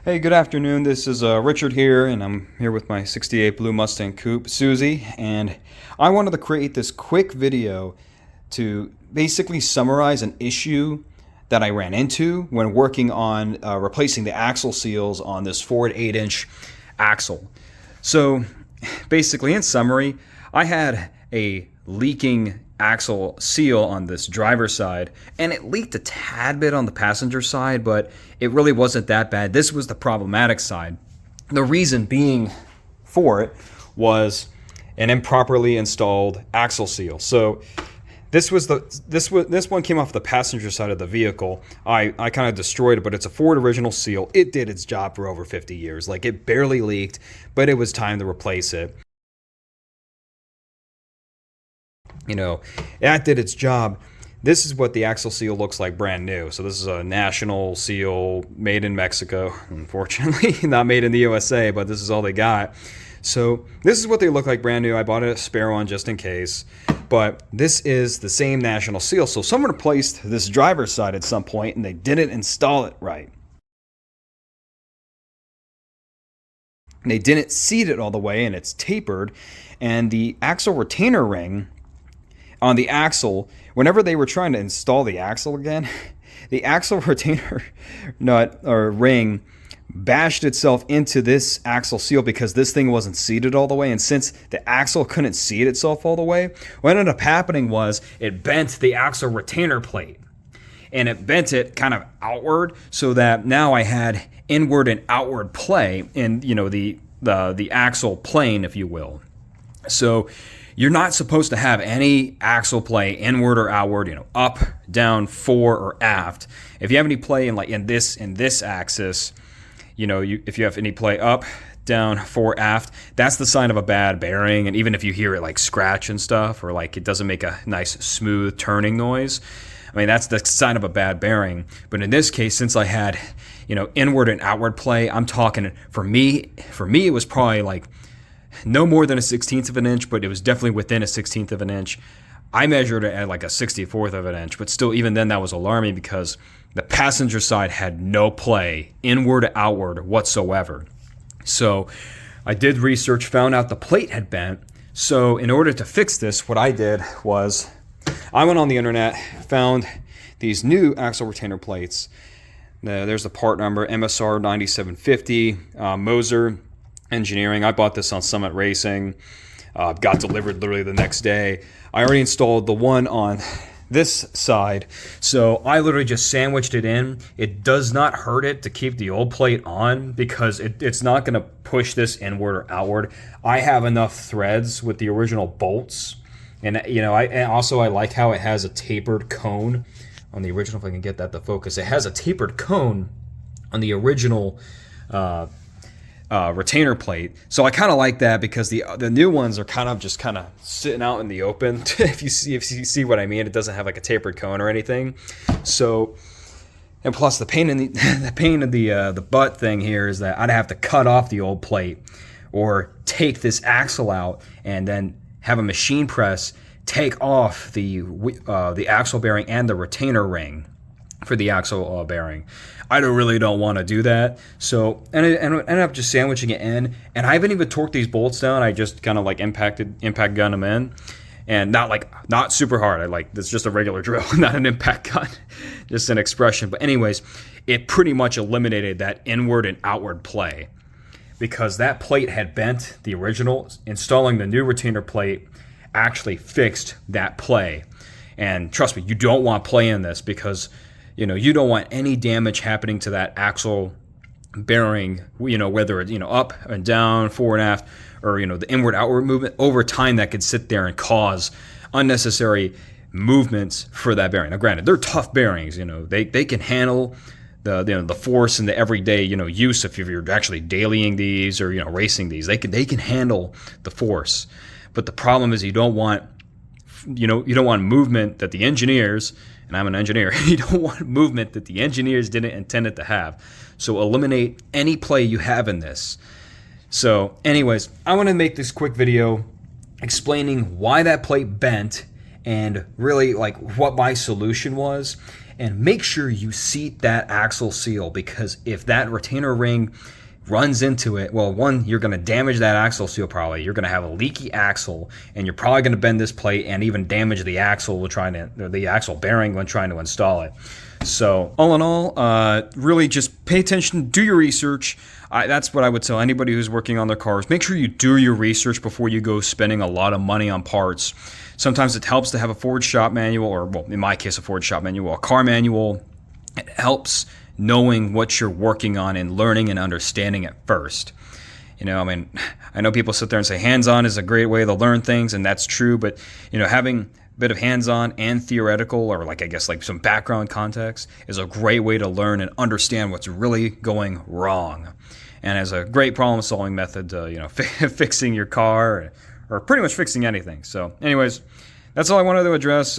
Hey, good afternoon. This is Richard here, and I'm here with my 68 Blue Mustang Coupe, Susie, and I wanted to create this quick video to basically summarize an issue that I ran into when working on replacing the axle seals on this Ford 8-inch axle. So basically, in summary, I had a leaking axle seal on this driver's side, and it leaked a tad bit on the passenger side, but it really wasn't that bad. This was the problematic side. The reason being for it was an improperly installed axle seal. So this one came off the passenger side of the vehicle. I kind of destroyed it, but it's a Ford original seal. It did its job for over 50 years. Like, it barely leaked, but it was time to replace it. You know, that did its job. This is what the axle seal looks like brand new. So this is a national seal made in Mexico, unfortunately, not made in the USA, but this is all they got. So this is what they look like brand new. I bought a spare one just in case, but this is the same national seal. So someone replaced this driver's side at some point and they didn't install it right. And they didn't seat it all the way, and it's tapered, and the axle retainer ring on the axle, whenever they were trying to install the axle again, the axle retainer nut or ring bashed itself into this axle seal because this thing wasn't seated all the way. And since the axle couldn't seat itself all the way, what ended up happening was it bent the axle retainer plate, and it bent it kind of outward, so that now I had inward and outward play in, you know, the axle plane, if you will. So you're not supposed to have any axle play inward or outward, you know, up, down, fore, or aft. If you have any play in this axis, you know, if you have any play up, down, fore, aft, that's the sign of a bad bearing. And even if you hear it like scratch and stuff, or like it doesn't make a nice smooth turning noise, I mean, that's the sign of a bad bearing. But in this case, since I had, you know, inward and outward play, I'm talking, for me it was probably like no more than a 1/16 of an inch, but it was definitely within a 1/16 of an inch. I measured it at like a 1/64 of an inch, but still, even then, that was alarming because the passenger side had no play, inward or outward whatsoever. So I did research, found out the plate had bent. So in order to fix this, what I did was I went on the internet, found these new axle retainer plates. There's the part number, MSR 9750, Moser Engineering. I bought this on Summit Racing. Got delivered literally the next day. I already installed the one on this side, so I literally just sandwiched it in. It does not hurt it to keep the old plate on because it's not going to push this inward or outward. I have enough threads with the original bolts, and you know, I like how it has a tapered cone on the original. If I can get that to focus, it has a tapered cone on the original retainer plate. So I kind of like that because the new ones are kind of sitting out in the open. if you see what I mean, it doesn't have like a tapered cone or anything. So, and plus the pain in the butt thing here is that I'd have to cut off the old plate or take this axle out and then have a machine press take off the axle bearing and the retainer ring for the axle bearing. I really don't want to do that. So, and I ended up just sandwiching it in, and I haven't even torqued these bolts down. I just kind of like impact gun them in, and not super hard. It's just a regular drill, not an impact gun, just an expression. But anyways, it pretty much eliminated that inward and outward play because that plate had bent, the original. Installing the new retainer plate actually fixed that play. And trust me, you don't want play in this because, you know, you don't want any damage happening to that axle bearing, you know, whether it's, you know, up and down, forward and aft, or, you know, the inward outward movement. Over time, that could sit there and cause unnecessary movements for that bearing. Now, granted, they're tough bearings, you know, they can handle the force and the everyday, you know, use if you're actually dailying these or, you know, racing these. They can handle the force. But the problem is you don't want movement that the engineers, and I'm an engineer, you don't want movement that the engineers didn't intend it to have. So eliminate any play you have in this. So anyways, I want to make this quick video explaining why that plate bent and really like what my solution was. and make sure you seat that axle seal, because if that retainer ring runs into it, well, one, you're going to damage that axle seal probably. You're going to have a leaky axle, and you're probably going to bend this plate and even damage the axle the axle bearing when trying to install it. So all in all, really just pay attention, do your research. That's what I would tell anybody who's working on their cars. Make sure you do your research before you go spending a lot of money on parts. Sometimes it helps to have a Ford shop manual, or, well, in my case, a Ford shop manual, a car manual. It helps knowing what you're working on and learning and understanding it first. I know people sit there and say hands-on is a great way to learn things, and that's true, but, having a bit of hands-on and theoretical, or like some background context, is a great way to learn and understand what's really going wrong. And as a great problem-solving method to, fixing your car or pretty much fixing anything. So anyways, that's all I wanted to address.